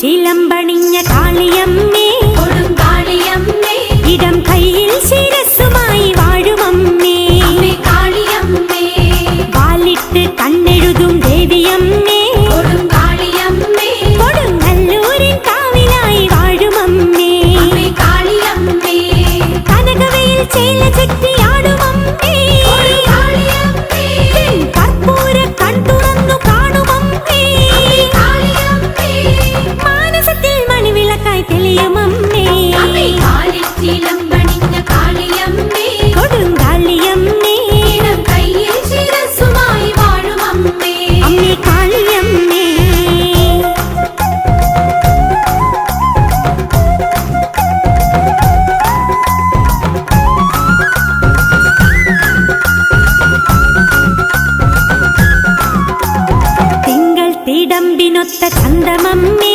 ചിലമ്പണിഞ്ഞ കാളിയമ്മേ കൊടുങ്കാളിയമ്മേ ഇടം കയ്യിൽ ശിരസ്സുമായി വാഴുമമ്മേ കാളിയമ്മേ വാലിട്ട് കണ്ണെഴുതും ദേവിയമ്മേ കൊടുങ്കാളിയമ്മേ കൊടുങ്ങല്ലൂരിൻ കാവിലായി വാഴുമമ്മേ കാളിയമ്മേ കനകവയിൽ ചേല ചുറ്റിയാടുമമ്മേ കർപ്പൂര കൺതുറന്നു കാണുമമ്മേ മാനസത്തിൽ മണിവിളക്കായി തെളിയുമമ്മേ ചിലമ്പണിഞ്ഞ കാളിയമ്മേ കൊടുങ്കാളിയമ്മേ ഇടം കയ്യിൽ ശിരസ്സുമായി വാഴുമമ്മേ അമ്മേ കാളിയമ്മേ തിങ്കൾ തിടമ്പിനൊത്ത ചന്തമമ്മേ